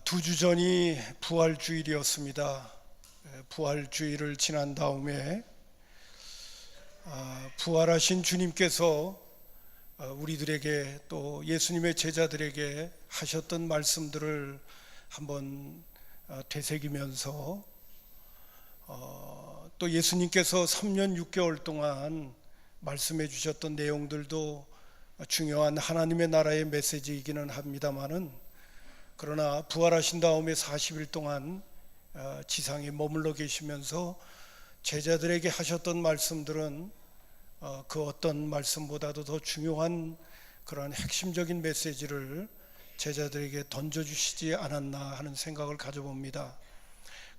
두 주 전이 부활주일이었습니다. 부활주일을 지난 다음에 부활하신 주님께서 우리들에게 또 예수님의 제자들에게 하셨던 말씀들을 한번 되새기면서 또 예수님께서 3년 6개월 동안 말씀해 주셨던 내용들도 중요한 하나님의 나라의 메시지이기는 합니다마는, 그러나 부활하신 다음에 40일 동안 지상에 머물러 계시면서 제자들에게 하셨던 말씀들은 그 어떤 말씀보다도 더 중요한 그런 핵심적인 메시지를 제자들에게 던져주시지 않았나 하는 생각을 가져봅니다.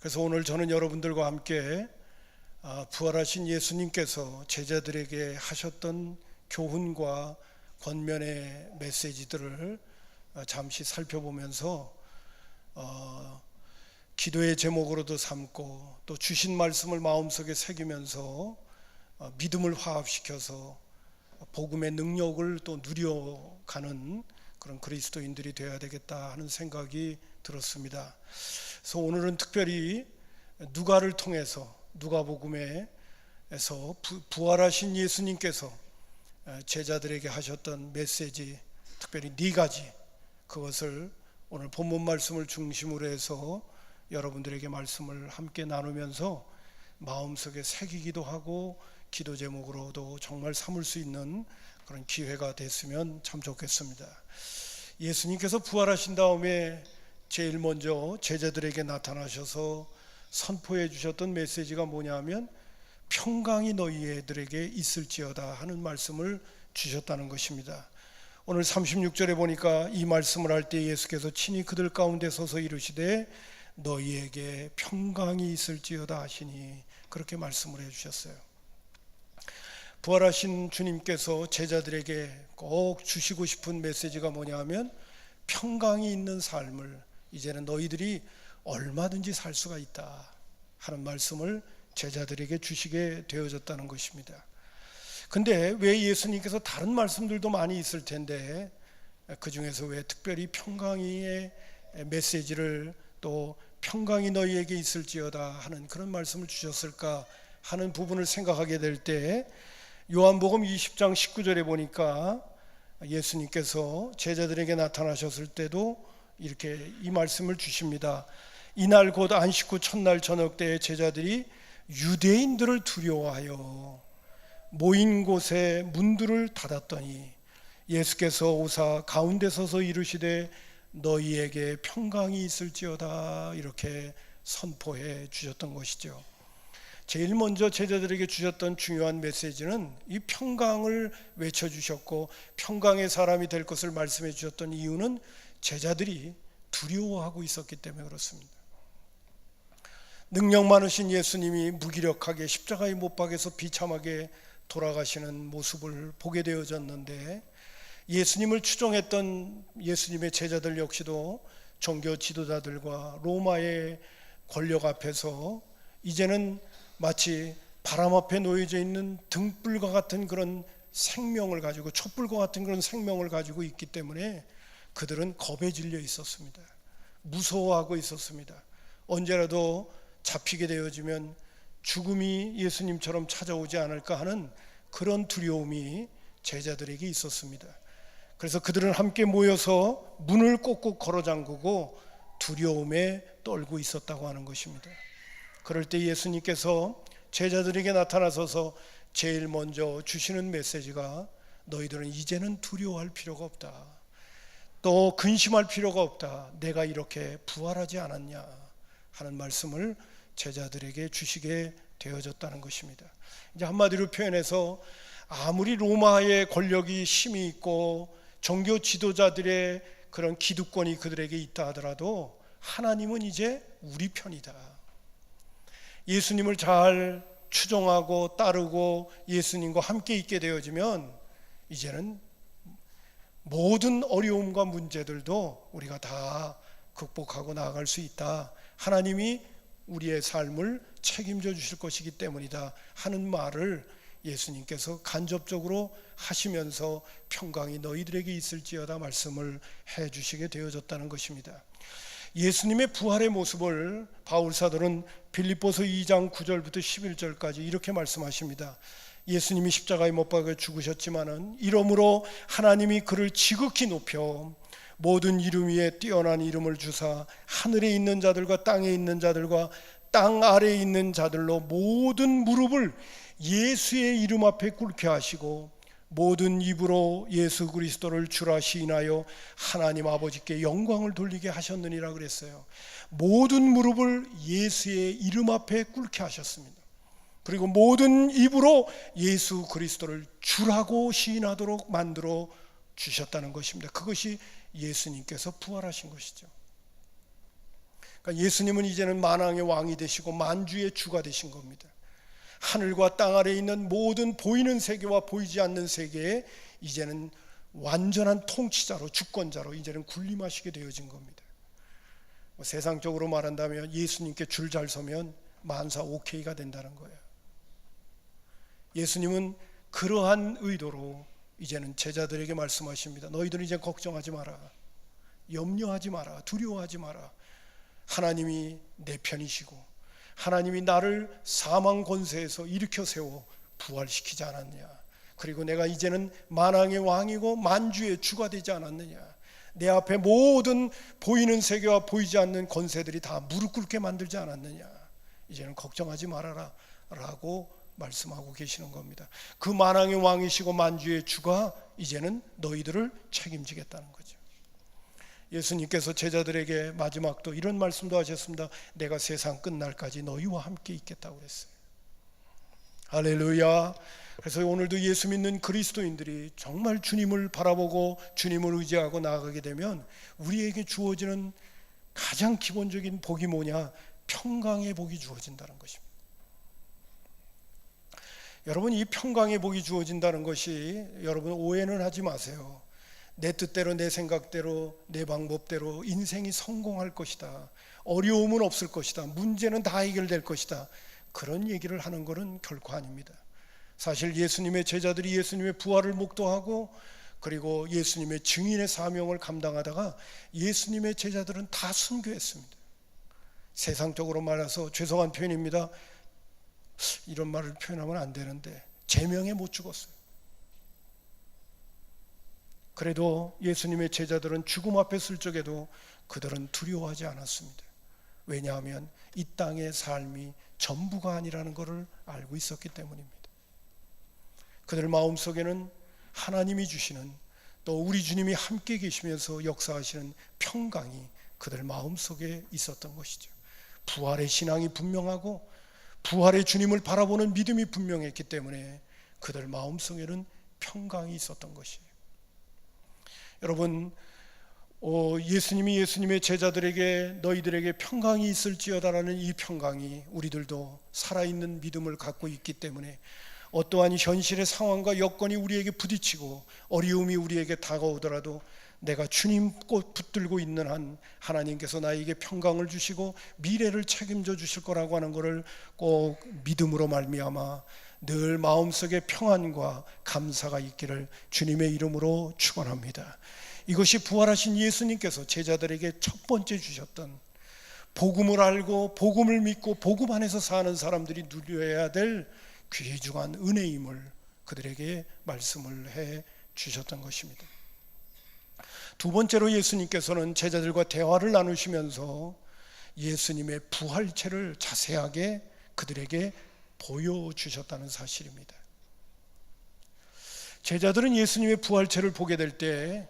그래서 오늘 저는 여러분들과 함께 부활하신 예수님께서 제자들에게 하셨던 교훈과 권면의 메시지들을 잠시 살펴보면서 기도의 제목으로도 삼고 또 주신 말씀을 마음속에 새기면서 믿음을 화합시켜서 복음의 능력을 또 누려가는 그런 그리스도인들이 되어야 되겠다 하는 생각이 들었습니다. 그래서 오늘은 특별히 누가를 통해서, 누가복음에서 부활하신 예수님께서 제자들에게 하셨던 메시지, 특별히 4가지, 그것을 오늘 본문 말씀을 중심으로 해서 여러분들에게 말씀을 함께 나누면서 마음속에 새기기도 하고 기도 제목으로도 정말 삼을 수 있는 그런 기회가 됐으면 참 좋겠습니다. 예수님께서 부활하신 다음에 제일 먼저 제자들에게 나타나셔서 선포해 주셨던 메시지가 뭐냐면 평강이 너희들에게 있을지어다 하는 말씀을 주셨다는 것입니다. 오늘 36절에 보니까 이 말씀을 할 때 예수께서 친히 그들 가운데 서서 이르시되 너희에게 평강이 있을지어다 하시니, 그렇게 말씀을 해주셨어요. 부활하신 주님께서 제자들에게 꼭 주시고 싶은 메시지가 뭐냐 하면 평강이 있는 삶을 이제는 너희들이 얼마든지 살 수가 있다 하는 말씀을 제자들에게 주시게 되어졌다는 것입니다. 근데 왜 예수님께서 다른 말씀들도 많이 있을 텐데 그 중에서 왜 특별히 평강의 메시지를, 또 평강이 너희에게 있을지어다 하는 그런 말씀을 주셨을까 하는 부분을 생각하게 될 때, 요한복음 20장 19절에 보니까 예수님께서 제자들에게 나타나셨을 때도 이렇게 이 말씀을 주십니다. 이날 곧 안식 후 첫날 저녁 때에 제자들이 유대인들을 두려워하여 모인 곳에 문들을 닫았더니 예수께서 오사 가운데 서서 이르시되 너희에게 평강이 있을지어다, 이렇게 선포해 주셨던 것이죠. 제일 먼저 제자들에게 주셨던 중요한 메시지는 이 평강을 외쳐주셨고, 평강의 사람이 될 것을 말씀해 주셨던 이유는 제자들이 두려워하고 있었기 때문에 그렇습니다. 능력 많으신 예수님이 무기력하게 십자가에 못 박혀서 비참하게 돌아가시는 모습을 보게 되어졌는데, 예수님을 추종했던 예수님의 제자들 역시도 종교 지도자들과 로마의 권력 앞에서 이제는 마치 바람 앞에 놓여져 있는 등불과 같은 그런 생명을 가지고, 촛불과 같은 그런 생명을 가지고 있기 때문에 그들은 겁에 질려 있었습니다. 무서워하고 있었습니다. 언제라도 잡히게 되어지면 죽음이 예수님처럼 찾아오지 않을까 하는 그런 두려움이 제자들에게 있었습니다. 그래서 그들은 함께 모여서 문을 꼭꼭 걸어 잠그고 두려움에 떨고 있었다고 하는 것입니다. 그럴 때 예수님께서 제자들에게 나타나셔서 제일 먼저 주시는 메시지가 너희들은 이제는 두려워할 필요가 없다, 또 근심할 필요가 없다, 내가 이렇게 부활하지 않았냐 하는 말씀을 제자들에게 주시게 되어졌다는 것입니다. 이제 한마디로 표현해서 아무리 로마의 권력이 힘이 있고 종교 지도자들의 그런 기득권이 그들에게 있다 하더라도 하나님은 이제 우리 편이다. 예수님을 잘 추종하고 따르고 예수님과 함께 있게 되어지면 이제는 모든 어려움과 문제들도 우리가 다 극복하고 나아갈 수 있다. 하나님이 우리의 삶을 책임져 주실 것이기 때문이다 하는 말을 예수님께서 간접적으로 하시면서 평강이 너희들에게 있을지어다 말씀을 해 주시게 되어졌다는 것입니다. 예수님의 부활의 모습을 바울 사도는 빌립보서 2장 9절부터 11절까지 이렇게 말씀하십니다. 예수님이 십자가에 못 박혀 죽으셨지만은 이러므로 하나님이 그를 지극히 높여 모든 이름 위에 뛰어난 이름을 주사 하늘에 있는 자들과 땅에 있는 자들과 땅 아래에 있는 자들로 모든 무릎을 예수의 이름 앞에 꿇게 하시고 모든 입으로 예수 그리스도를 주라 시인하여 하나님 아버지께 영광을 돌리게 하셨느니라 그랬어요. 모든 무릎을 예수의 이름 앞에 꿇게 하셨습니다. 그리고 모든 입으로 예수 그리스도를 주라고 시인하도록 만들어 주셨다는 것입니다. 그것이 예수님께서 부활하신 것이죠. 그러니까 예수님은 이제는 만왕의 왕이 되시고 만주의 주가 되신 겁니다. 하늘과 땅 아래에 있는 모든 보이는 세계와 보이지 않는 세계에 이제는 완전한 통치자로, 주권자로 이제는 군림하시게 되어진 겁니다. 세상적으로 말한다면 예수님께 줄 잘 서면 만사 오케이가 된다는 거예요. 예수님은 그러한 의도로 이제는 제자들에게 말씀하십니다. 너희들은 이제 걱정하지 마라, 염려하지 마라, 두려워하지 마라. 하나님이 내 편이시고 하나님이 나를 사망 권세에서 일으켜 세워 부활시키지 않았느냐. 그리고 내가 이제는 만왕의 왕이고 만주의 주가 되지 않았느냐. 내 앞에 모든 보이는 세계와 보이지 않는 권세들이 다 무릎 꿇게 만들지 않았느냐. 이제는 걱정하지 말아라 라고 말씀하고 계시는 겁니다. 그 만왕의 왕이시고 만주의 주가 이제는 너희들을 책임지겠다는 거죠. 예수님께서 제자들에게 마지막도 이런 말씀도 하셨습니다. 내가 세상 끝날까지 너희와 함께 있겠다고 그랬어요. 할렐루야. 그래서 오늘도 예수 믿는 그리스도인들이 정말 주님을 바라보고 주님을 의지하고 나아가게 되면 우리에게 주어지는 가장 기본적인 복이 뭐냐? 평강의 복이 주어진다는 것입니다. 여러분, 이 평강의 복이 주어진다는 것이 여러분 오해는 하지 마세요. 내 뜻대로, 내 생각대로, 내 방법대로 인생이 성공할 것이다, 어려움은 없을 것이다, 문제는 다 해결될 것이다, 그런 얘기를 하는 것은 결코 아닙니다. 사실 예수님의 제자들이 예수님의 부활을 목도하고 그리고 예수님의 증인의 사명을 감당하다가 예수님의 제자들은 다 순교했습니다. 세상적으로 말해서 죄송한 표현입니다. 이런 말을 표현하면 안 되는데 제명에 못 죽었어요. 그래도 예수님의 제자들은 죽음 앞에 쓸 적에도 그들은 두려워하지 않았습니다. 왜냐하면 이 땅의 삶이 전부가 아니라는 것을 알고 있었기 때문입니다. 그들 마음속에는 하나님이 주시는, 또 우리 주님이 함께 계시면서 역사하시는 평강이 그들 마음속에 있었던 것이죠. 부활의 신앙이 분명하고 부활의 주님을 바라보는 믿음이 분명했기 때문에 그들 마음속에는 평강이 있었던 것이에요. 여러분, 예수님이 예수님의 제자들에게 너희들에게 평강이 있을지어다라는 이 평강이 우리들도 살아있는 믿음을 갖고 있기 때문에 어떠한 현실의 상황과 여건이 우리에게 부딪히고 어려움이 우리에게 다가오더라도 내가 주님 꼭 붙들고 있는 한 하나님께서 나에게 평강을 주시고 미래를 책임져 주실 거라고 하는 것을 꼭 믿음으로 말미암아 늘 마음속에 평안과 감사가 있기를 주님의 이름으로 축원합니다. 이것이 부활하신 예수님께서 제자들에게 첫 번째 주셨던, 복음을 알고 복음을 믿고 복음 안에서 사는 사람들이 누려야 될 귀중한 은혜임을 그들에게 말씀을 해 주셨던 것입니다. 두 번째로 예수님께서는 제자들과 대화를 나누시면서 예수님의 부활체를 자세하게 그들에게 보여주셨다는 사실입니다. 제자들은 예수님의 부활체를 보게 될 때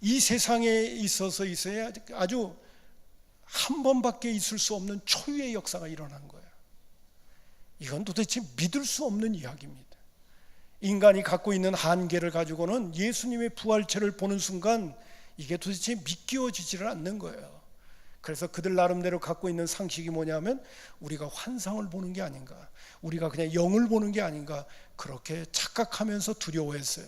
이 세상에 있어야 아주 한 번밖에 있을 수 없는 초유의 역사가 일어난 거예요. 이건 도대체 믿을 수 없는 이야기입니다. 인간이 갖고 있는 한계를 가지고는 예수님의 부활체를 보는 순간 이게 도대체 믿겨지지를 않는 거예요. 그래서 그들 나름대로 갖고 있는 상식이 뭐냐면 우리가 환상을 보는 게 아닌가, 우리가 그냥 영을 보는 게 아닌가, 그렇게 착각하면서 두려워했어요.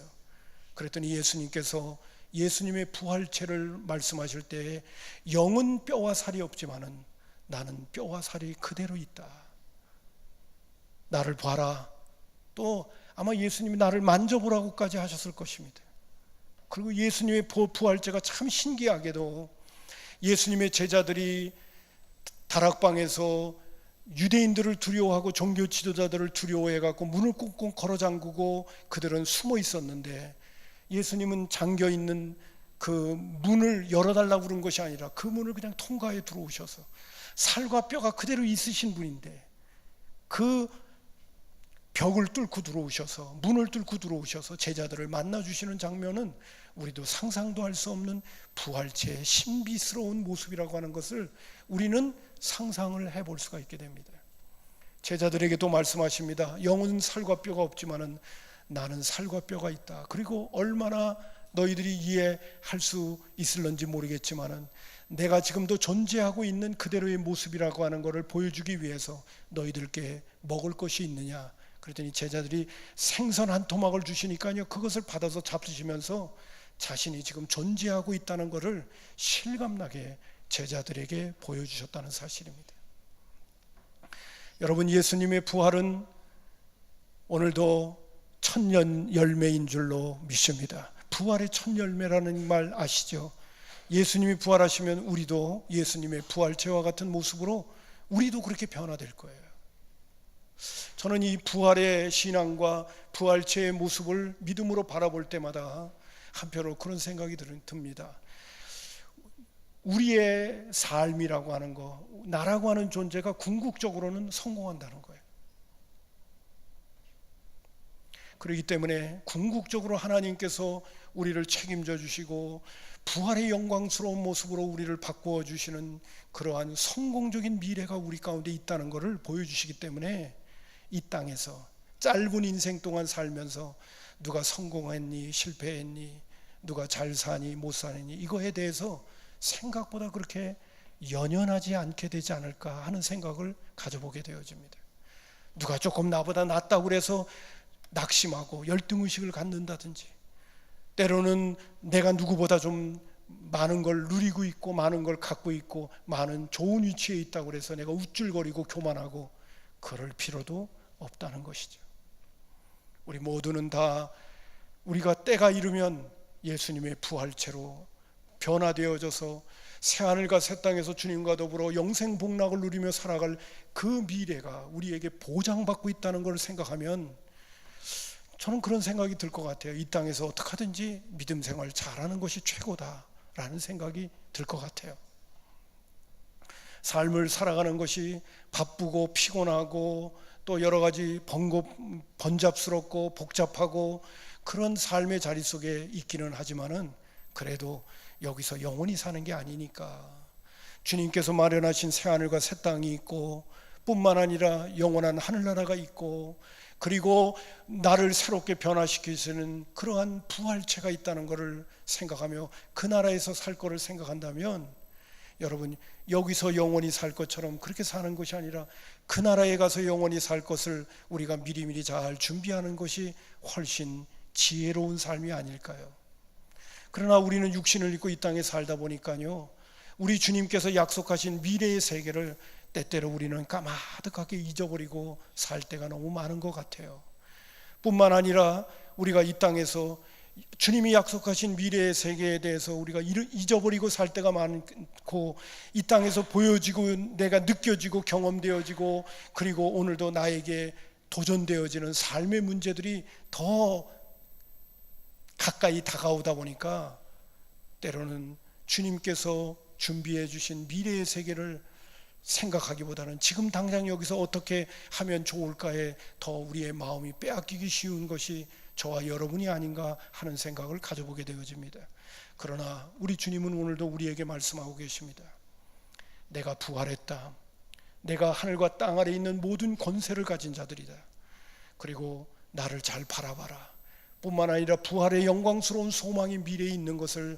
그랬더니 예수님께서 예수님의 부활체를 말씀하실 때 영은 뼈와 살이 없지만은 나는 뼈와 살이 그대로 있다, 나를 봐라. 또 아마 예수님이 나를 만져보라고까지 하셨을 것입니다. 그리고 예수님의 부활체가 참 신기하게도 예수님의 제자들이 다락방에서 유대인들을 두려워하고 종교 지도자들을 두려워해갖고 문을 꽁꽁 걸어 잠그고 그들은 숨어 있었는데, 예수님은 잠겨 있는 그 문을 열어달라고 그런 것이 아니라 그 문을 그냥 통과해 들어오셔서 살과 뼈가 그대로 있으신 분인데 그 벽을 뚫고 들어오셔서, 문을 뚫고 들어오셔서 제자들을 만나주시는 장면은 우리도 상상도 할 수 없는 부활체의 신비스러운 모습이라고 하는 것을 우리는 상상을 해볼 수가 있게 됩니다. 제자들에게도 말씀하십니다. 영은 살과 뼈가 없지만은 나는 살과 뼈가 있다. 그리고 얼마나 너희들이 이해할 수 있을런지 모르겠지만은 내가 지금도 존재하고 있는 그대로의 모습이라고 하는 것을 보여주기 위해서 너희들께 먹을 것이 있느냐. 그랬더니 제자들이 생선 한 토막을 주시니까요, 그것을 받아서 잡수시면서 자신이 지금 존재하고 있다는 것을 실감나게 제자들에게 보여주셨다는 사실입니다. 여러분, 예수님의 부활은 오늘도 천년 열매인 줄로 믿습니다. 부활의 첫 열매라는 말 아시죠? 예수님이 부활하시면 우리도 예수님의 부활체와 같은 모습으로 우리도 그렇게 변화될 거예요. 저는 이 부활의 신앙과 부활체의 모습을 믿음으로 바라볼 때마다 한편으로 그런 생각이 듭니다. 우리의 삶이라고 하는 거, 나라고 하는 존재가 궁극적으로는 성공한다는 거예요. 그렇기 때문에 궁극적으로 하나님께서 우리를 책임져 주시고 부활의 영광스러운 모습으로 우리를 바꾸어 주시는 그러한 성공적인 미래가 우리 가운데 있다는 것을 보여주시기 때문에 이 땅에서 짧은 인생 동안 살면서 누가 성공했니 실패했니, 누가 잘 사니 못 사니, 이거에 대해서 생각보다 그렇게 연연하지 않게 되지 않을까 하는 생각을 가져보게 되어집니다. 누가 조금 나보다 낫다고 그래서 낙심하고 열등의식을 갖는다든지, 때로는 내가 누구보다 좀 많은 걸 누리고 있고 많은 걸 갖고 있고 많은 좋은 위치에 있다고 해서 내가 우쭐거리고 교만하고 그럴 필요도 없다는 것이죠. 우리 모두는 다 우리가 때가 이르면 예수님의 부활체로 변화되어져서 새하늘과 새 땅에서 주님과 더불어 영생 복락을 누리며 살아갈 그 미래가 우리에게 보장받고 있다는 걸 생각하면 저는 그런 생각이 들 것 같아요. 이 땅에서 어떻게 하든지 믿음 생활 잘하는 것이 최고다라는 생각이 들 것 같아요. 삶을 살아가는 것이 바쁘고 피곤하고 또 여러 가지 번잡스럽고 복잡하고 그런 삶의 자리 속에 있기는 하지만은 그래도 여기서 영원히 사는 게 아니니까 주님께서 마련하신 새하늘과 새 땅이 있고 뿐만 아니라 영원한 하늘나라가 있고 그리고 나를 새롭게 변화시키시는 그러한 부활체가 있다는 것을 생각하며 그 나라에서 살 거를 생각한다면 여러분, 여기서 영원히 살 것처럼 그렇게 사는 것이 아니라 그 나라에 가서 영원히 살 것을 우리가 미리미리 잘 준비하는 것이 훨씬 지혜로운 삶이 아닐까요? 그러나 우리는 육신을 입고 이 땅에 살다 보니까요, 우리 주님께서 약속하신 미래의 세계를 때때로 우리는 까마득하게 잊어버리고 살 때가 너무 많은 것 같아요. 뿐만 아니라 우리가 이 땅에서 주님이 약속하신 미래의 세계에 대해서 우리가 잊어버리고 살 때가 많고 이 땅에서 보여지고 내가 느껴지고 경험되어지고 그리고 오늘도 나에게 도전되어지는 삶의 문제들이 더 가까이 다가오다 보니까 때로는 주님께서 준비해 주신 미래의 세계를 생각하기보다는 지금 당장 여기서 어떻게 하면 좋을까에 더 우리의 마음이 빼앗기기 쉬운 것이 저와 여러분이 아닌가 하는 생각을 가져보게 되어집니다. 그러나 우리 주님은 오늘도 우리에게 말씀하고 계십니다. 내가 부활했다. 내가 하늘과 땅 아래 있는 모든 권세를 가진 자들이다. 그리고 나를 잘 바라봐라. 뿐만 아니라 부활의 영광스러운 소망이 미래에 있는 것을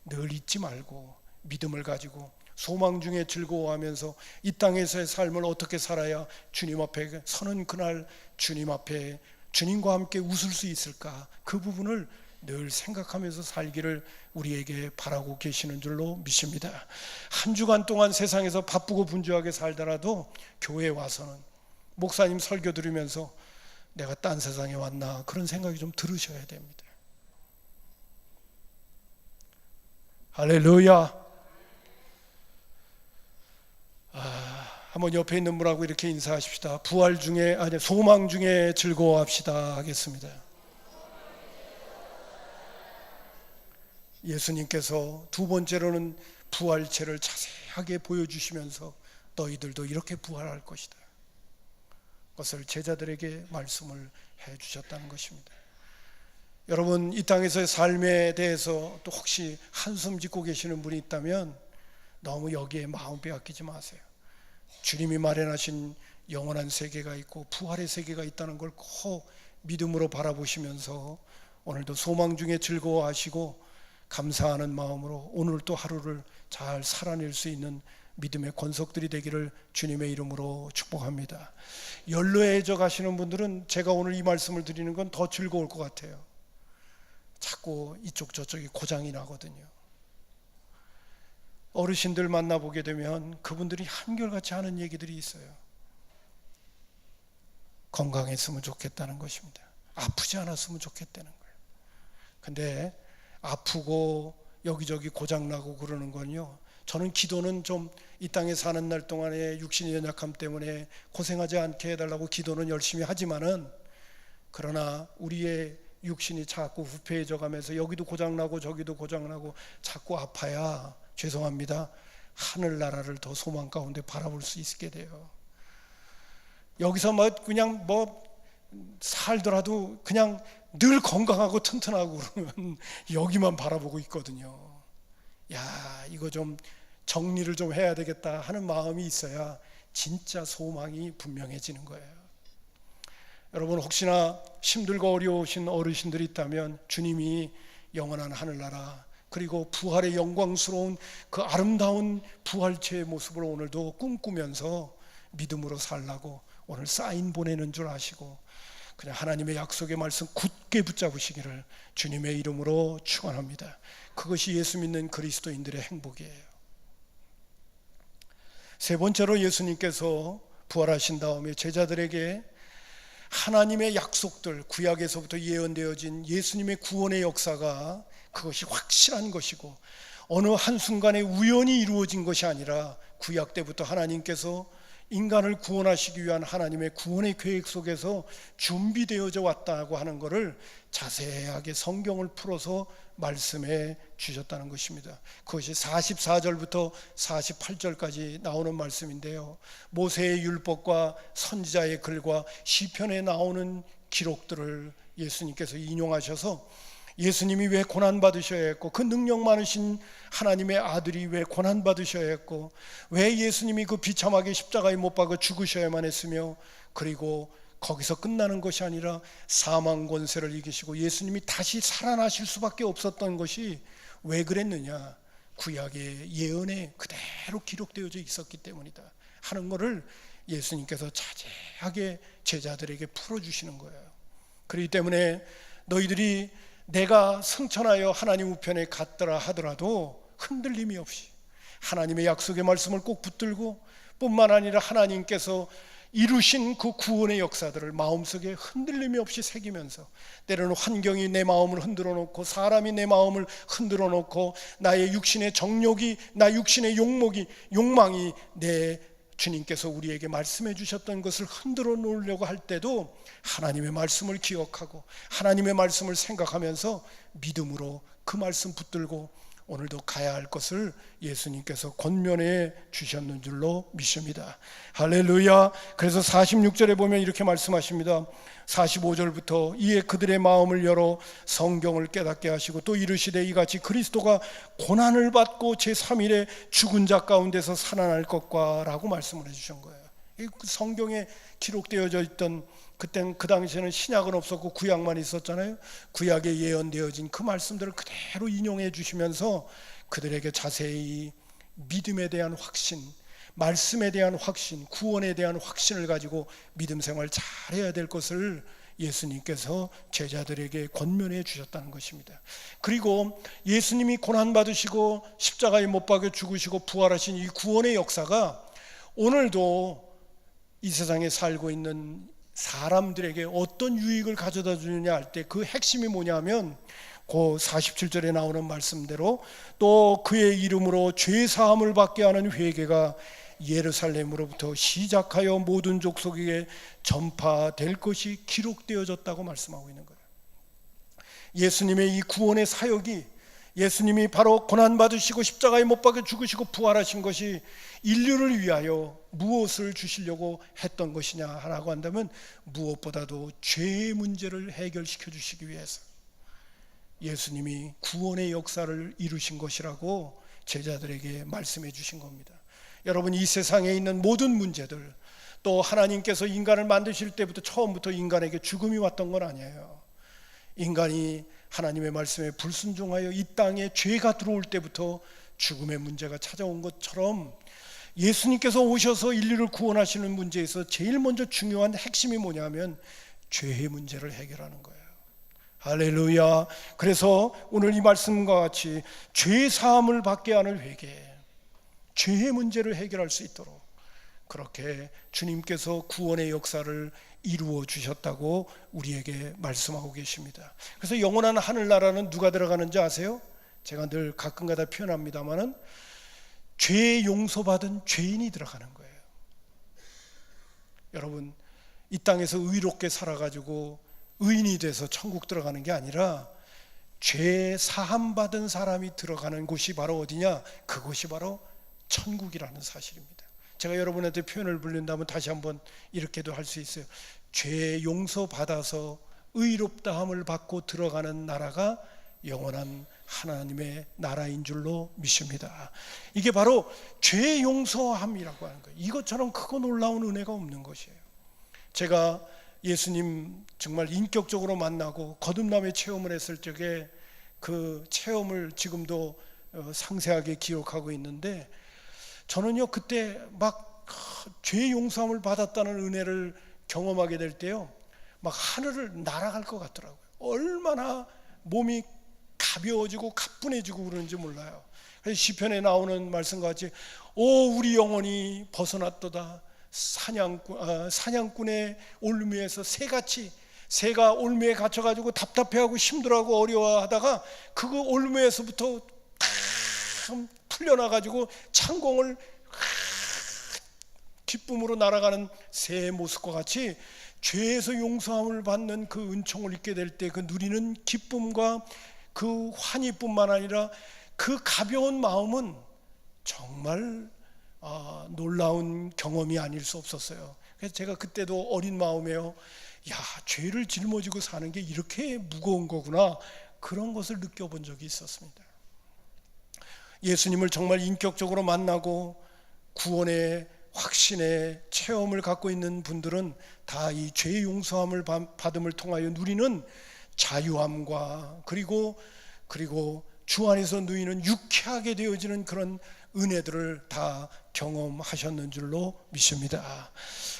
늘 잊지 말고 믿음을 가지고 소망 중에 즐거워하면서 이 땅에서의 삶을 어떻게 살아야 주님 앞에 서는 그날 주님 앞에 주님과 함께 웃을 수 있을까, 그 부분을 늘 생각하면서 살기를 우리에게 바라고 계시는 줄로 믿습니다. 한 주간 동안 세상에서 바쁘고 분주하게 살더라도 교회에 와서는 목사님 설교 들으면서 내가 딴 세상에 왔나 그런 생각이 좀 들으셔야 됩니다. 할렐루야. 한번 옆에 있는 분하고 이렇게 인사하십시다. 부활 중에, 아니, 소망 중에 즐거워합시다 하겠습니다. 예수님께서 두 번째로는 부활체를 자세하게 보여주시면서 너희들도 이렇게 부활할 것이다, 그것을 제자들에게 말씀을 해주셨다는 것입니다. 여러분, 이 땅에서의 삶에 대해서 또 혹시 한숨 짓고 계시는 분이 있다면 너무 여기에 마음 빼앗기지 마세요. 주님이 마련하신 영원한 세계가 있고 부활의 세계가 있다는 걸 꼭 믿음으로 바라보시면서 오늘도 소망 중에 즐거워하시고 감사하는 마음으로 오늘 또 하루를 잘 살아낼 수 있는 믿음의 권속들이 되기를 주님의 이름으로 축복합니다. 연로해져 가시는 분들은 제가 오늘 이 말씀을 드리는 건 더 즐거울 것 같아요. 자꾸 이쪽 저쪽이 고장이 나거든요. 어르신들 만나보게 되면 그분들이 한결같이 하는 얘기들이 있어요. 건강했으면 좋겠다는 것입니다. 아프지 않았으면 좋겠다는 거예요. 근데 아프고 여기저기 고장나고 그러는 건요, 저는 기도는 좀 이 땅에 사는 날 동안에 육신의 연약함 때문에 고생하지 않게 해달라고 기도는 열심히 하지만은, 그러나 우리의 육신이 자꾸 부패해져 가면서 여기도 고장나고 저기도 고장나고 자꾸 아파야, 죄송합니다, 하늘나라를 더 소망 가운데 바라볼 수 있게 돼요. 여기서 그냥 살더라도 그냥 늘 건강하고 튼튼하고 그러면 여기만 바라보고 있거든요. 야, 이거 좀 정리를 좀 해야 되겠다 하는 마음이 있어야 진짜 소망이 분명해지는 거예요. 여러분, 혹시나 힘들고 어려우신 어르신들이 있다면 주님이 영원한 하늘나라 그리고 부활의 영광스러운 그 아름다운 부활체의 모습을 오늘도 꿈꾸면서 믿음으로 살라고 오늘 사인 보내는 줄 아시고 그냥 하나님의 약속의 말씀 굳게 붙잡으시기를 주님의 이름으로 축원합니다. 그것이 예수 믿는 그리스도인들의 행복이에요. 세 번째로 예수님께서 부활하신 다음에 제자들에게 하나님의 약속들, 구약에서부터 예언되어진 예수님의 구원의 역사가 그것이 확실한 것이고 어느 한순간에 우연히 이루어진 것이 아니라 구약 때부터 하나님께서 인간을 구원하시기 위한 하나님의 구원의 계획 속에서 준비되어져 왔다고 하는 것을 자세하게 성경을 풀어서 말씀해 주셨다는 것입니다. 그것이 44절부터 48절까지 나오는 말씀인데요, 모세의 율법과 선지자의 글과 시편에 나오는 기록들을 예수님께서 인용하셔서 예수님이 왜 고난받으셔야 했고, 그 능력 많으신 하나님의 아들이 왜 고난받으셔야 했고, 왜 예수님이 그 비참하게 십자가에 못 박아 죽으셔야만 했으며, 그리고 거기서 끝나는 것이 아니라 사망 권세를 이기시고 예수님이 다시 살아나실 수밖에 없었던 것이 왜 그랬느냐, 구약의 예언에 그대로 기록되어져 있었기 때문이다 하는 것을 예수님께서 자세하게 제자들에게 풀어주시는 거예요. 그렇기 때문에 너희들이 내가 승천하여 하나님 우편에 갔더라 하더라도 흔들림이 없이 하나님의 약속의 말씀을 꼭 붙들고, 뿐만 아니라 하나님께서 이루신 그 구원의 역사들을 마음속에 흔들림이 없이 새기면서, 때로는 환경이 내 마음을 흔들어 놓고 사람이 내 마음을 흔들어 놓고 나의 육신의 정욕이, 나 육신의 욕망이 내 주님께서 우리에게 말씀해 주셨던 것을 흔들어 놓으려고 할 때도 하나님의 말씀을 기억하고 하나님의 말씀을 생각하면서 믿음으로 그 말씀 붙들고 오늘도 가야 할 것을 예수님께서 권면해 주셨는 줄로 믿습니다. 할렐루야. 그래서 46절에 보면 이렇게 말씀하십니다. 45절부터 이에 그들의 마음을 열어 성경을 깨닫게 하시고 또 이르시되 이같이 그리스도가 고난을 받고 제3일에 죽은 자 가운데서 살아날 것과 라고 말씀을 해주신 거예요. 성경에 기록되어져 있던, 그땐 그 당시에는 신약은 없었고 구약만 있었잖아요. 구약에 예언되어진 그 말씀들을 그대로 인용해 주시면서 그들에게 자세히 믿음에 대한 확신, 말씀에 대한 확신, 구원에 대한 확신을 가지고 믿음 생활 잘해야 될 것을 예수님께서 제자들에게 권면해 주셨다는 것입니다. 그리고 예수님이 고난받으시고 십자가에 못 박혀 죽으시고 부활하신 이 구원의 역사가 오늘도 이 세상에 살고 있는 사람들에게 어떤 유익을 가져다 주느냐 할 때 그 핵심이 뭐냐면 그 47절에 나오는 말씀대로 또 그의 이름으로 죄 사함을 받게 하는 회개가 예루살렘으로부터 시작하여 모든 족속에게 전파될 것이 기록되어졌다고 말씀하고 있는 거예요. 예수님의 이 구원의 사역이, 예수님이 바로 고난받으시고 십자가에 못 박혀 죽으시고 부활하신 것이 인류를 위하여 무엇을 주시려고 했던 것이냐라고 한다면, 무엇보다도 죄의 문제를 해결시켜 주시기 위해서 예수님이 구원의 역사를 이루신 것이라고 제자들에게 말씀해 주신 겁니다. 여러분, 이 세상에 있는 모든 문제들, 또 하나님께서 인간을 만드실 때부터 처음부터 인간에게 죽음이 왔던 건 아니에요. 인간이 하나님의 말씀에 불순종하여 이 땅에 죄가 들어올 때부터 죽음의 문제가 찾아온 것처럼, 예수님께서 오셔서 인류를 구원하시는 문제에서 제일 먼저 중요한 핵심이 뭐냐면 죄의 문제를 해결하는 거예요. 할렐루야. 그래서 오늘 이 말씀과 같이 죄 사함을 받게 하는 회개, 죄의 문제를 해결할 수 있도록 그렇게 주님께서 구원의 역사를 이루어 주셨다고 우리에게 말씀하고 계십니다. 그래서 영원한 하늘나라는 누가 들어가는지 아세요? 제가 늘 가끔가다 표현합니다마는 죄 용서받은 죄인이 들어가는 거예요. 여러분, 이 땅에서 의롭게 살아가지고 의인이 돼서 천국 들어가는 게 아니라 죄 사함 받은 사람이 들어가는 곳이 바로 어디냐? 그곳이 바로 천국이라는 사실입니다. 제가 여러분한테 표현을 불린다면 다시 한번 이렇게도 할 수 있어요. 죄 용서 받아서 의롭다함을 받고 들어가는 나라가 영원한 하나님의 나라인 줄로 믿습니다. 이게 바로 죄 용서함이라고 하는 거예요. 이것처럼 크고 놀라운 은혜가 없는 것이에요. 제가 예수님 정말 인격적으로 만나고 거듭남의 체험을 했을 적에 그 체험을 지금도 상세하게 기억하고 있는데, 저는요 그때 막 죄 용서함을 받았다는 은혜를 경험하게 될 때요, 막 하늘을 날아갈 것 같더라고요. 얼마나 몸이 가벼워지고 가뿐해지고 그러는지 몰라요. 그래서 시편에 나오는 말씀과 같이 오 우리 영혼이 벗어났도다. 사냥꾼의 올무에서 새가 올무에 갇혀가지고 답답해하고 힘들어하고 어려워하다가 그 올무에서부터 풀려나가지고 창공을 기쁨으로 날아가는 새의 모습과 같이 죄에서 용서함을 받는 그 은총을 잊게 될 때 그 누리는 기쁨과 그 환희뿐만 아니라 그 가벼운 마음은 정말 놀라운 경험이 아닐 수 없었어요. 그래서 제가 그때도 어린 마음에요, 야, 죄를 짊어지고 사는 게 이렇게 무거운 거구나, 그런 것을 느껴본 적이 있었습니다. 예수님을 정말 인격적으로 만나고 구원의 확신의 체험을 갖고 있는 분들은 다 이 죄 용서함을 받음을 통하여 누리는 자유함과 그리고 주 안에서 누리는 유쾌하게 되어지는 그런 은혜들을 다 경험하셨는 줄로 믿습니다.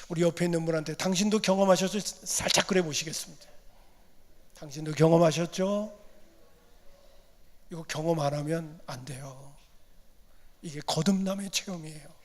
우리 옆에 있는 분한테 당신도 경험하셨죠? 살짝 그래 보시겠습니다. 당신도 경험하셨죠? 이거 경험 안 하면 안 돼요. 이게 거듭남의 체험이에요.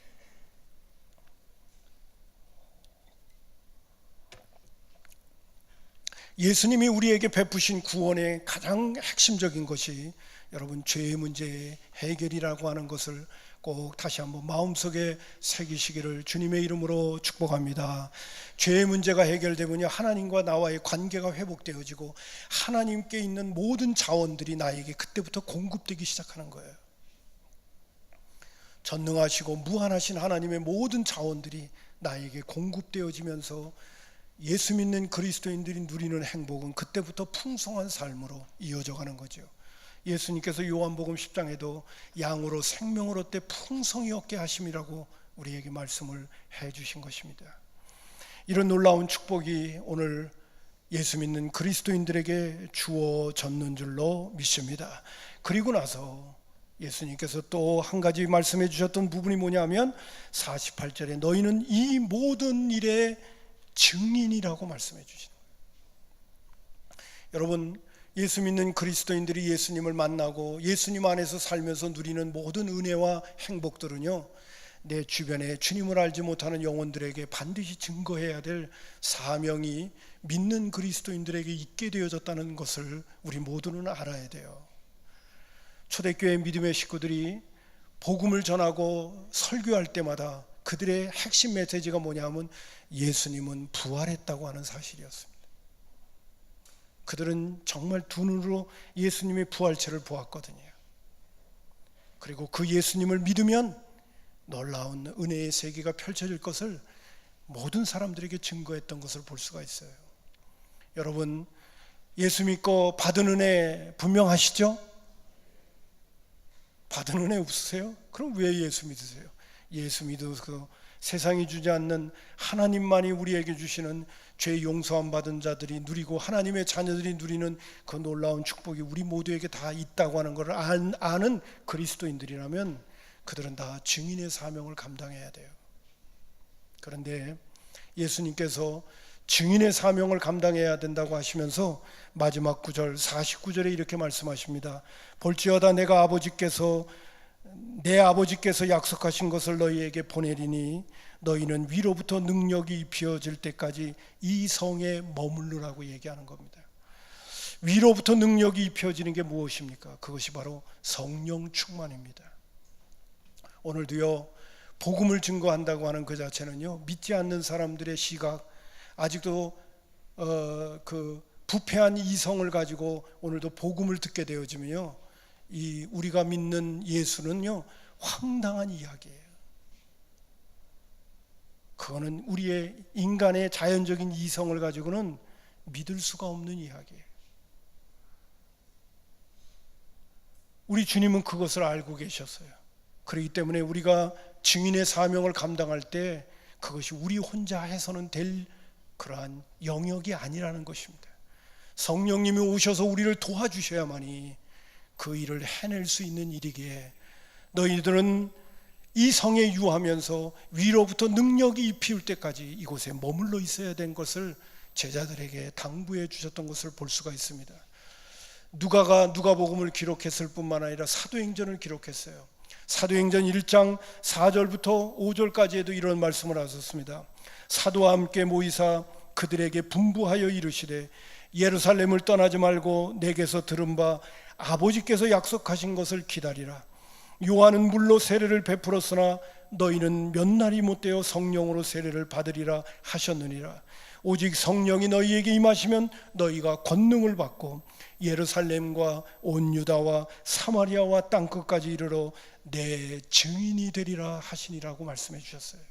예수님이 우리에게 베푸신 구원의 가장 핵심적인 것이 여러분 죄의 문제의 해결이라고 하는 것을 꼭 다시 한번 마음속에 새기시기를 주님의 이름으로 축복합니다. 죄의 문제가 해결되면 하나님과 나와의 관계가 회복되어지고 하나님께 있는 모든 자원들이 나에게 그때부터 공급되기 시작하는 거예요. 전능하시고 무한하신 하나님의 모든 자원들이 나에게 공급되어지면서 예수 믿는 그리스도인들이 누리는 행복은 그때부터 풍성한 삶으로 이어져 가는 거죠. 예수님께서 요한복음 10장에도 양으로 생명을 얻되 풍성히 얻게 하심이라고 우리에게 말씀을 해 주신 것입니다. 이런 놀라운 축복이 오늘 예수 믿는 그리스도인들에게 주어졌는 줄로 믿습니다. 그리고 나서 예수님께서 또 한 가지 말씀해 주셨던 부분이 뭐냐면 48절에 너희는 이 모든 일의 증인이라고 말씀해 주시는 거예요. 여러분, 예수 믿는 그리스도인들이 예수님을 만나고 예수님 안에서 살면서 누리는 모든 은혜와 행복들은요, 내 주변에 주님을 알지 못하는 영혼들에게 반드시 증거해야 될 사명이 믿는 그리스도인들에게 있게 되어졌다는 것을 우리 모두는 알아야 돼요. 초대교회 믿음의 식구들이 복음을 전하고 설교할 때마다 그 그들의 핵심 메시지가 뭐냐면 예수님은 부활했다고 하는 사실이었습니다. 그들은 정말 두 눈으로 예수님의 부활체를 보았거든요. 그리고 그 예수님을 믿으면 놀라운 은혜의 세계가 펼쳐질 것을 모든 사람들에게 증거했던 것을 볼 수가 있어요. 여러분, 예수 믿고 받은 은혜 분명하시죠? 받은 은혜 없으세요? 그럼 왜 예수 믿으세요? 예수 믿어서 세상이 주지 않는 하나님만이 우리에게 주시는 죄 용서함 받은 자들이 누리고 하나님의 자녀들이 누리는 그 놀라운 축복이 우리 모두에게 다 있다고 하는 것을 아는 그리스도인들이라면 그들은 다 증인의 사명을 감당해야 돼요. 그런데 예수님께서 증인의 사명을 감당해야 된다고 하시면서 마지막 9절 49절에 이렇게 말씀하십니다. 볼지어다 내가 내 아버지께서 약속하신 것을 너희에게 보내리니 너희는 위로부터 능력이 입혀질 때까지 이 성에 머무르라고 얘기하는 겁니다. 위로부터 능력이 입혀지는 게 무엇입니까? 그것이 바로 성령 충만입니다. 오늘도요, 복음을 증거한다고 하는 그 자체는요, 믿지 않는 사람들의 시각, 아직도 그 부패한 이성을 가지고 오늘도 복음을 듣게 되어지면요, 우리가 믿는 예수는요 황당한 이야기예요. 그거는 우리의 인간의 자연적인 이성을 가지고는 믿을 수가 없는 이야기예요. 우리 주님은 그것을 알고 계셨어요. 그렇기 때문에 우리가 증인의 사명을 감당할 때 그것이 우리 혼자 해서는 될 그러한 영역이 아니라는 것입니다. 성령님이 오셔서 우리를 도와주셔야만이 그 일을 해낼 수 있는 일이기에 너희들은 이 성에 유하면서 위로부터 능력이 입힐 때까지 이곳에 머물러 있어야 된 것을 제자들에게 당부해 주셨던 것을 볼 수가 있습니다. 누가가 누가복음을 기록했을 뿐만 아니라 사도행전을 기록했어요. 사도행전 1장 4절부터 5절까지에도 이런 말씀을 하셨습니다. 사도와 함께 모이사 그들에게 분부하여 이르시되 예루살렘을 떠나지 말고 내게서 들은 바 아버지께서 약속하신 것을 기다리라. 요한은 물로 세례를 베풀었으나 너희는 몇 날이 못되어 성령으로 세례를 받으리라 하셨느니라. 오직 성령이 너희에게 임하시면 너희가 권능을 받고 예루살렘과 온 유다와 사마리아와 땅끝까지 이르러 내 증인이 되리라 하시니라고 말씀해 주셨어요.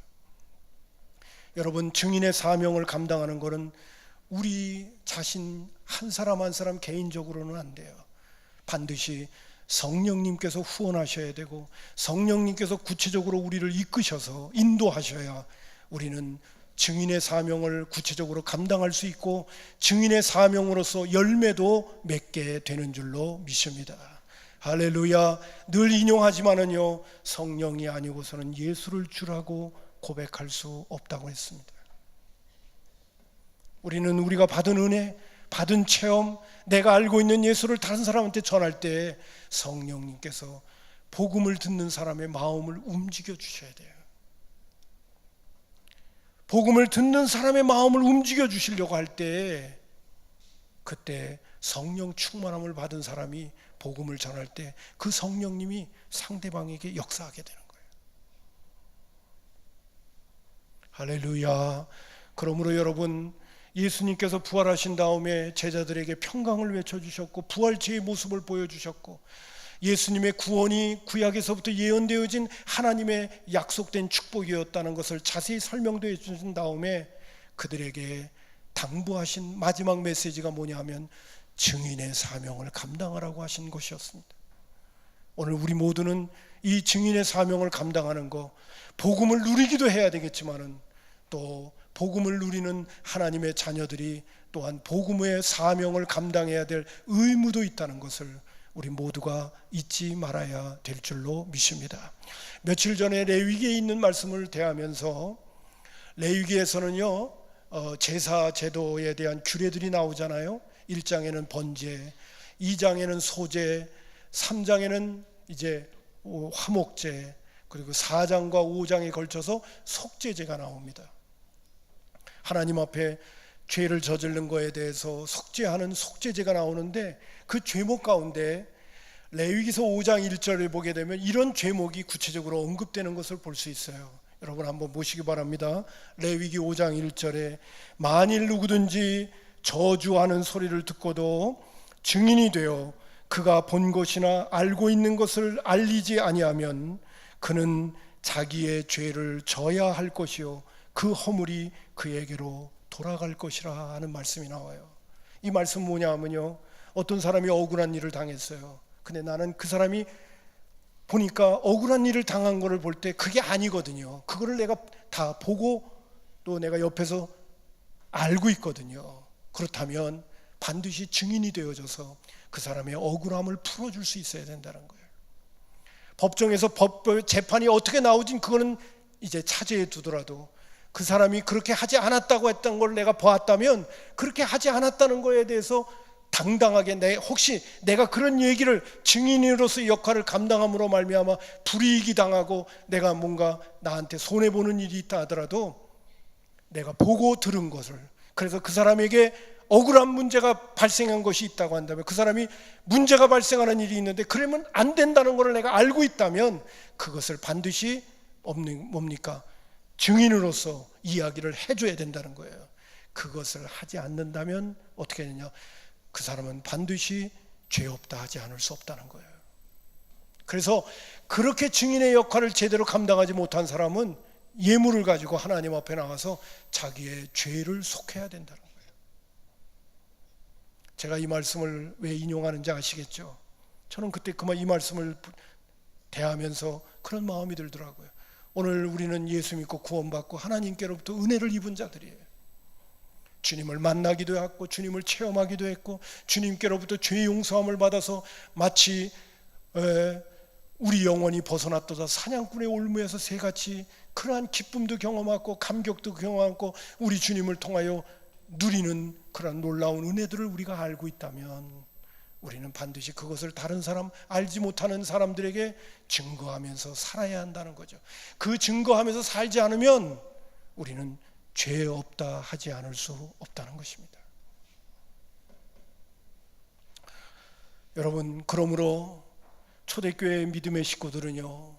여러분, 증인의 사명을 감당하는 것은 우리 자신 한 사람 한 사람 개인적으로는 안 돼요. 반드시 성령님께서 후원하셔야 되고 성령님께서 구체적으로 우리를 이끄셔서 인도하셔야 우리는 증인의 사명을 구체적으로 감당할 수 있고 증인의 사명으로서 열매도 맺게 되는 줄로 믿습니다. 할렐루야. 늘 인용하지만은요, 성령이 아니고서는 예수를 주라고 고백할 수 없다고 했습니다. 우리는 우리가 받은 은혜, 받은 체험, 내가 알고 있는 예수를 다른 사람한테 전할 때 성령님께서 복음을 듣는 사람의 마음을 움직여 주셔야 돼요. 복음을 듣는 사람의 마음을 움직여 주시려고 할 때 그때 성령 충만함을 받은 사람이 복음을 전할 때 그 성령님이 상대방에게 역사하게 되는 거예요. 할렐루야. 그러므로 여러분, 예수님께서 부활하신 다음에 제자들에게 평강을 외쳐주셨고 부활체의 모습을 보여주셨고 예수님의 구원이 구약에서부터 예언되어진 하나님의 약속된 축복이었다는 것을 자세히 설명도 해주신 다음에 그들에게 당부하신 마지막 메시지가 뭐냐 하면 증인의 사명을 감당하라고 하신 것이었습니다. 오늘 우리 모두는 이 증인의 사명을 감당하는 것, 복음을 누리기도 해야 되겠지만은 또 복음을 누리는 하나님의 자녀들이 또한 복음의 사명을 감당해야 될 의무도 있다는 것을 우리 모두가 잊지 말아야 될 줄로 믿습니다. 며칠 전에 레위기에 있는 말씀을 대하면서 레위기에서는요 제사 제도에 대한 규례들이 나오잖아요. 1장에는 번제, 2장에는 소제, 3장에는 이제 화목제, 그리고 4장과 5장에 걸쳐서 속죄제가 나옵니다. 하나님 앞에 죄를 저지른 거에 대해서 속죄하는 속죄제가 나오는데 그 죄목 가운데 레위기서 5장 1절을 보게 되면 이런 죄목이 구체적으로 언급되는 것을 볼 수 있어요. 여러분 한번 보시기 바랍니다. 레위기 5장 1절에 만일 누구든지 저주하는 소리를 듣고도 증인이 되어 그가 본 것이나 알고 있는 것을 알리지 아니하면 그는 자기의 죄를 져야 할 것이요 그 허물이 그에게로 돌아갈 것이라 하는 말씀이 나와요. 이 말씀은 뭐냐 하면요, 어떤 사람이 억울한 일을 당했어요. 근데 나는 그 사람이 보니까 억울한 일을 당한 거를 볼 때 그게 아니거든요. 그거를 내가 다 보고 또 내가 옆에서 알고 있거든요. 그렇다면 반드시 증인이 되어져서 그 사람의 억울함을 풀어줄 수 있어야 된다는 거예요. 법정에서 재판이 어떻게 나오진 그거는 이제 차제에 두더라도 그 사람이 그렇게 하지 않았다고 했던 걸 내가 보았다면 그렇게 하지 않았다는 거에 대해서 당당하게 혹시 내가 그런 얘기를 증인으로서의 역할을 감당함으로 말미암아 불이익이 당하고 내가 뭔가 나한테 손해보는 일이 있다 하더라도 내가 보고 들은 것을, 그래서 그 사람에게 억울한 문제가 발생한 것이 있다고 한다면, 그 사람이 문제가 발생하는 일이 있는데 그러면 안 된다는 것을 내가 알고 있다면 그것을 반드시 뭡니까? 증인으로서 이야기를 해줘야 된다는 거예요. 그것을 하지 않는다면 어떻게 되냐? 그 사람은 반드시 죄 없다 하지 않을 수 없다는 거예요. 그래서 그렇게 증인의 역할을 제대로 감당하지 못한 사람은 예물을 가지고 하나님 앞에 나가서 자기의 죄를 속해야 된다는 거예요. 제가 이 말씀을 왜 인용하는지 아시겠죠? 저는 그때 그만 이 말씀을 대하면서 그런 마음이 들더라고요. 오늘 우리는 예수 믿고 구원받고 하나님께로부터 은혜를 입은 자들이에요. 주님을 만나기도 했고 주님을 체험하기도 했고 주님께로부터 죄 용서함을 받아서 마치 우리 영혼이 벗어났도다 사냥꾼의 올무에서 새같이 그러한 기쁨도 경험하고 감격도 경험하고 우리 주님을 통하여 누리는 그런 놀라운 은혜들을 우리가 알고 있다면 우리는 반드시 그것을 다른 사람, 알지 못하는 사람들에게 증거하면서 살아야 한다는 거죠. 그 증거하면서 살지 않으면 우리는 죄 없다 하지 않을 수 없다는 것입니다. 여러분, 그러므로 초대교회 믿음의 식구들은요,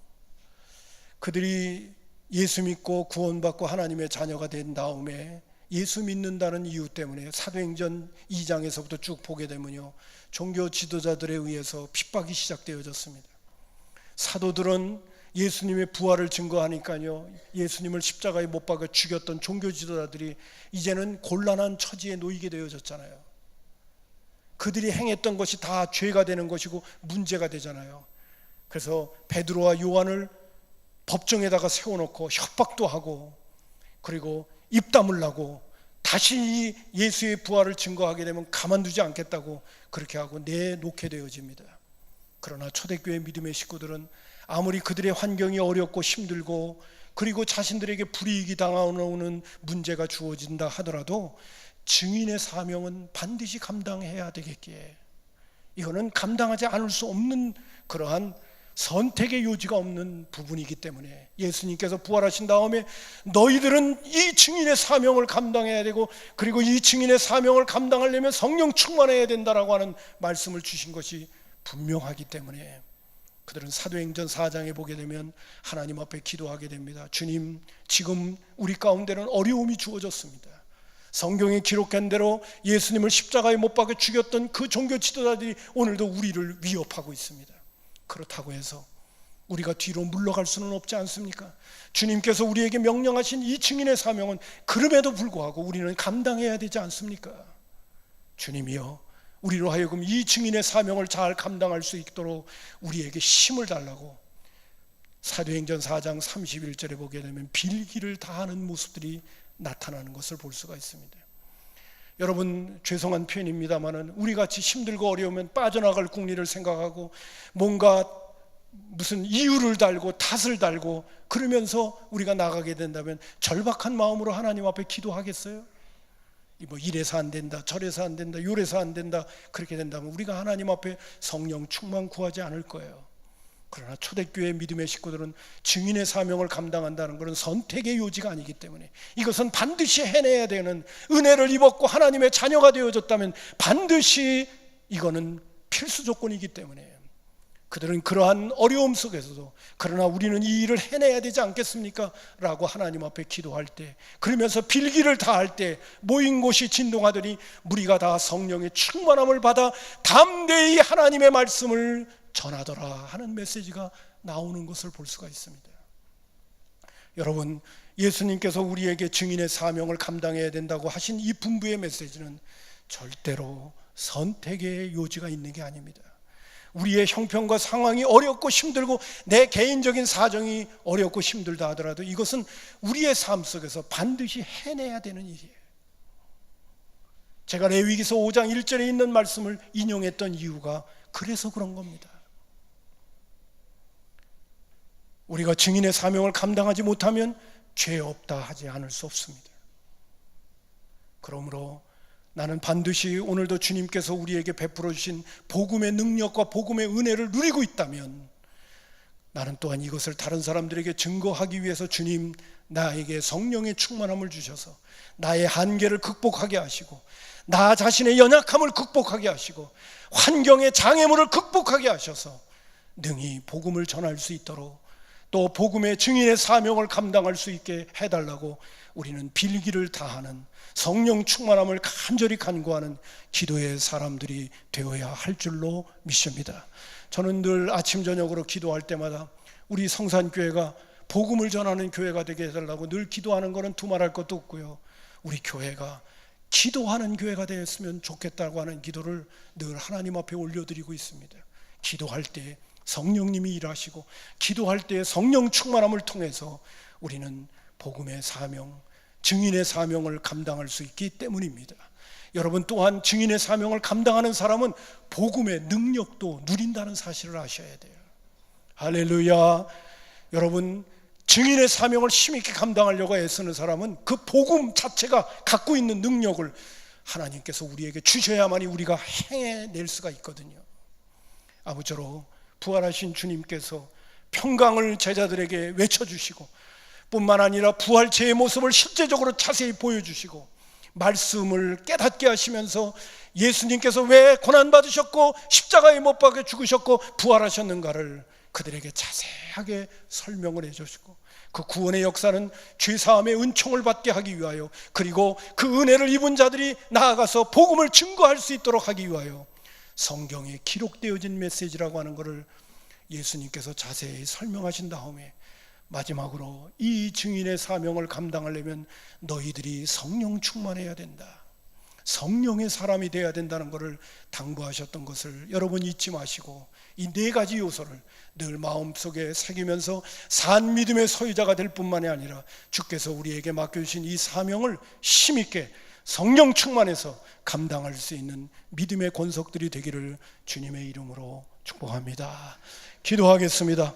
그들이 예수 믿고 구원받고 하나님의 자녀가 된 다음에 예수 믿는다는 이유 때문에 사도행전 2장에서부터 쭉 보게 되면요, 종교 지도자들에 의해서 핍박이 시작되어졌습니다. 사도들은 예수님의 부활을 증거하니까요, 예수님을 십자가에 못 박아 죽였던 종교 지도자들이 이제는 곤란한 처지에 놓이게 되어졌잖아요. 그들이 행했던 것이 다 죄가 되는 것이고 문제가 되잖아요. 그래서 베드로와 요한을 법정에다가 세워놓고 협박도 하고, 그리고 입 다물라고, 다시 예수의 부활을 증거하게 되면 가만두지 않겠다고 그렇게 하고 내놓게 되어집니다. 그러나 초대교회 믿음의 식구들은 아무리 그들의 환경이 어렵고 힘들고 그리고 자신들에게 불이익이 당하는 문제가 주어진다 하더라도 증인의 사명은 반드시 감당해야 되겠기에, 이거는 감당하지 않을 수 없는 그러한 선택의 요지가 없는 부분이기 때문에 예수님께서 부활하신 다음에 너희들은 이 증인의 사명을 감당해야 되고, 그리고 이 증인의 사명을 감당하려면 성령 충만해야 된다라고 하는 말씀을 주신 것이 분명하기 때문에 그들은 사도행전 4장에 보게 되면 하나님 앞에 기도하게 됩니다. 주님, 지금 우리 가운데는 어려움이 주어졌습니다. 성경에 기록한 대로 예수님을 십자가에 못 박아 죽였던 그 종교 지도자들이 오늘도 우리를 위협하고 있습니다. 그렇다고 해서 우리가 뒤로 물러갈 수는 없지 않습니까? 주님께서 우리에게 명령하신 이 증인의 사명은 그럼에도 불구하고 우리는 감당해야 되지 않습니까? 주님이여, 우리로 하여금 이 증인의 사명을 잘 감당할 수 있도록 우리에게 힘을 달라고 사도행전 4장 31절에 보게 되면 빌기를 다하는 모습들이 나타나는 것을 볼 수가 있습니다. 여러분, 죄송한 표현입니다만은 우리같이 힘들고 어려우면 빠져나갈 궁리를 생각하고 뭔가 무슨 이유를 달고 탓을 달고 그러면서 우리가 나가게 된다면 절박한 마음으로 하나님 앞에 기도하겠어요? 뭐 이래서 안 된다, 저래서 안 된다, 요래서 안 된다, 그렇게 된다면 우리가 하나님 앞에 성령 충만 구하지 않을 거예요. 그러나 초대교회 믿음의 식구들은 증인의 사명을 감당한다는 것은 선택의 요지가 아니기 때문에 이것은 반드시 해내야 되는, 은혜를 입었고 하나님의 자녀가 되어졌다면 반드시 이거는 필수 조건이기 때문에 그들은 그러한 어려움 속에서도 그러나 우리는 이 일을 해내야 되지 않겠습니까? 라고 하나님 앞에 기도할 때, 그러면서 빌기를 다할 때 모인 곳이 진동하더니 무리가 다 성령의 충만함을 받아 담대히 하나님의 말씀을 전하더라 하는 메시지가 나오는 것을 볼 수가 있습니다. 여러분, 예수님께서 우리에게 증인의 사명을 감당해야 된다고 하신 이 분부의 메시지는 절대로 선택의 요지가 있는 게 아닙니다. 우리의 형편과 상황이 어렵고 힘들고 내 개인적인 사정이 어렵고 힘들다 하더라도 이것은 우리의 삶 속에서 반드시 해내야 되는 일이에요. 제가 레위기서 5장 1절에 있는 말씀을 인용했던 이유가 그래서 그런 겁니다. 우리가 증인의 사명을 감당하지 못하면 죄 없다 하지 않을 수 없습니다. 그러므로 나는 반드시 오늘도 주님께서 우리에게 베풀어 주신 복음의 능력과 복음의 은혜를 누리고 있다면 나는 또한 이것을 다른 사람들에게 증거하기 위해서 주님 나에게 성령의 충만함을 주셔서 나의 한계를 극복하게 하시고 나 자신의 연약함을 극복하게 하시고 환경의 장애물을 극복하게 하셔서 능히 복음을 전할 수 있도록 또 복음의 증인의 사명을 감당할 수 있게 해달라고 우리는 빌기를 다하는 성령 충만함을 간절히 간구하는 기도의 사람들이 되어야 할 줄로 믿습니다. 저는 늘 아침 저녁으로 기도할 때마다 우리 성산교회가 복음을 전하는 교회가 되게 해달라고 늘 기도하는 것은 두말할 것도 없고요, 우리 교회가 기도하는 교회가 되었으면 좋겠다고 하는 기도를 늘 하나님 앞에 올려드리고 있습니다. 기도할 때 성령님이 일하시고 기도할 때 성령 충만함을 통해서 우리는 복음의 사명, 증인의 사명을 감당할 수 있기 때문입니다. 여러분 또한 증인의 사명을 감당하는 사람은 복음의 능력도 누린다는 사실을 아셔야 돼요. 할렐루야. 여러분, 증인의 사명을 힘있게 감당하려고 애쓰는 사람은 그 복음 자체가 갖고 있는 능력을 하나님께서 우리에게 주셔야만이 우리가 행해낼 수가 있거든요. 아무쪼록 부활하신 주님께서 평강을 제자들에게 외쳐주시고 뿐만 아니라 부활체의 모습을 실제적으로 자세히 보여주시고 말씀을 깨닫게 하시면서 예수님께서 왜 고난받으셨고 십자가에 못 박혀 죽으셨고 부활하셨는가를 그들에게 자세하게 설명을 해주시고 그 구원의 역사는 죄사함의 은총을 받게 하기 위하여 그리고 그 은혜를 입은 자들이 나아가서 복음을 증거할 수 있도록 하기 위하여 성경에 기록되어진 메시지라고 하는 것을 예수님께서 자세히 설명하신 다음에 마지막으로 이 증인의 사명을 감당하려면 너희들이 성령 충만해야 된다, 성령의 사람이 되어야 된다는 것을 당부하셨던 것을 여러분 잊지 마시고 이 네 가지 요소를 늘 마음속에 새기면서 산 믿음의 소유자가 될 뿐만이 아니라 주께서 우리에게 맡겨주신 이 사명을 힘있게 성령 충만해서 감당할 수 있는 믿음의 권속들이 되기를 주님의 이름으로 축복합니다. 기도하겠습니다.